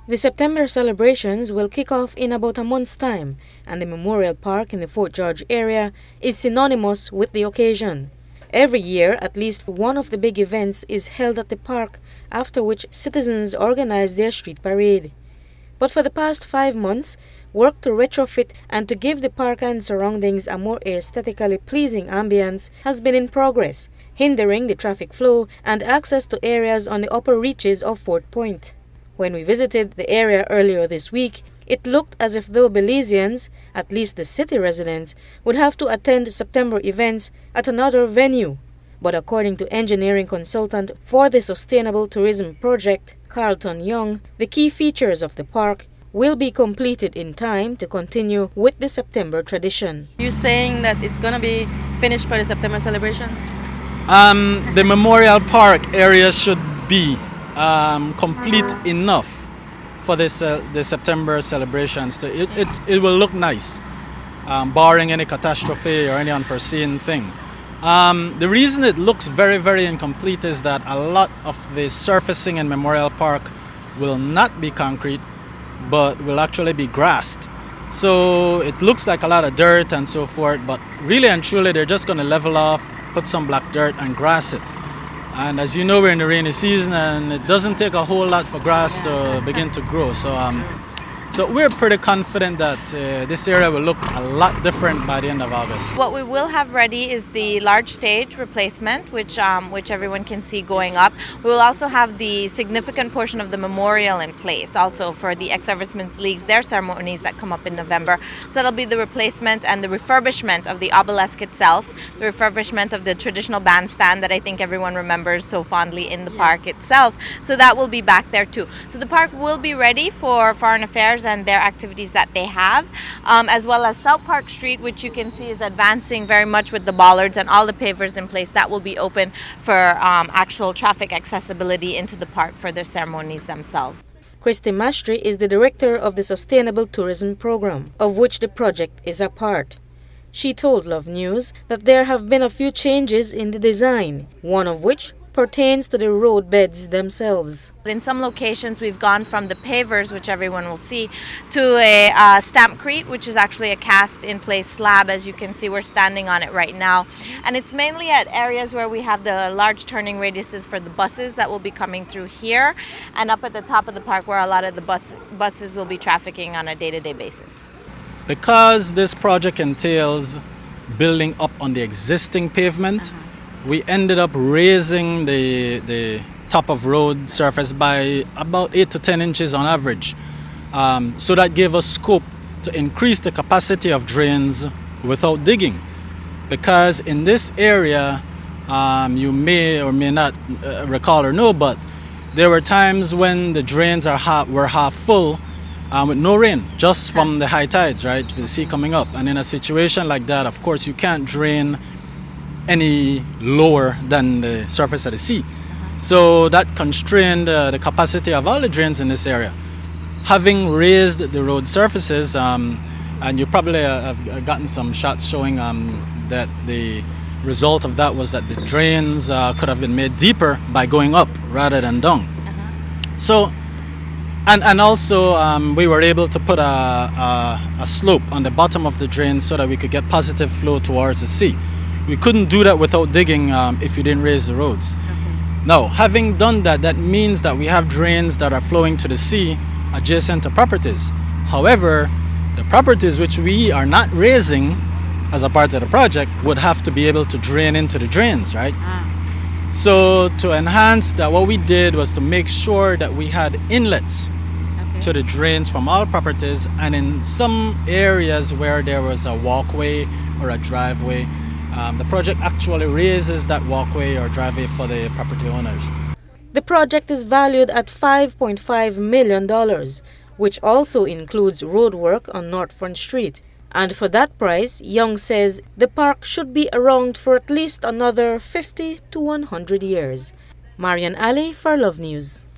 The September celebrations will kick off in about a month's time, and the Memorial Park in the Fort George area is synonymous with the occasion. Every year, at least one of the big events is held at the park, after which citizens organize their street parade. But for the past 5 months, work to retrofit and to give the park and surroundings a more aesthetically pleasing ambience has been in progress, hindering the traffic flow and access to areas on the upper reaches of Fort Point. When we visited the area earlier this week, it looked as if though Belizeans, at least the city residents, would have to attend September events at another venue. But according to engineering consultant for the Sustainable Tourism Project, Carlton Young, the key features of the park will be completed in time to continue with the September tradition. You're saying that it's going to be finished for the September celebration? The Memorial Park area should be complete enough for this the September celebrations. It will look nice, barring any catastrophe or any unforeseen thing. The reason it looks very, very incomplete is that a lot of the surfacing in Memorial Park will not be concrete, but will actually be grassed. So it looks like a lot of dirt and so forth, but really and truly they're just going to level off, put some black dirt and grass it. And as you know, we're in the rainy season and it doesn't take a whole lot for grass to begin to grow. So we're pretty confident that this area will look a lot different by the end of August. What we will have ready is the large stage replacement, which everyone can see going up. We will also have the significant portion of the memorial in place, also for the ex-servicemen's leagues, their ceremonies that come up in November. So that'll be the replacement and the refurbishment of the obelisk itself, the refurbishment of the traditional bandstand that I think everyone remembers so fondly in the park itself. So that will be back there too. So the park will be ready for foreign affairs and their activities that they have, as well as South Park Street, which you can see is advancing very much with the bollards and all the pavers in place. That will be open for actual traffic accessibility into the park for their ceremonies themselves. Christy Mastry is the director of the Sustainable Tourism Program, of which the project is a part. She told Love News that there have been a few changes in the design, one of which pertains to the road beds themselves. In some locations we've gone from the pavers, which everyone will see, to a stampcrete, which is actually a cast in place slab. As you can see, we're standing on it right now, and it's mainly at areas where we have the large turning radiuses for the buses that will be coming through here, and up at the top of the park where a lot of the buses will be trafficking on a day-to-day basis. Because this project entails building up on the existing pavement, we ended up raising the top of road surface by about 8 to 10 inches on average. So that gave us scope to increase the capacity of drains without digging. Because in this area, you may or may not recall or know, but there were times when the drains were half full with no rain, just from the high tides, right? The sea coming up. And in a situation like that, of course, you can't drain any lower than the surface of the sea. So that constrained the capacity of all the drains in this area. Having raised the road surfaces, and you probably have gotten some shots showing that the result of that was that the drains could have been made deeper by going up rather than down. So, and also we were able to put a slope on the bottom of the drain so that we could get positive flow towards the sea. We couldn't do that without digging if you didn't raise the roads. Now, having done that, that means that we have drains that are flowing to the sea adjacent to properties. However, the properties which we are not raising as a part of the project would have to be able to drain into the drains, right? So to enhance that, what we did was to make sure that we had inlets to the drains from all properties, and in some areas where there was a walkway or a driveway, the project actually raises that walkway or driveway for the property owners. The project is valued at $5.5 million, which also includes road work on North Front Street. And for that price, Young says the park should be around for at least another 50 to 100 years. Marian Ali for Love News.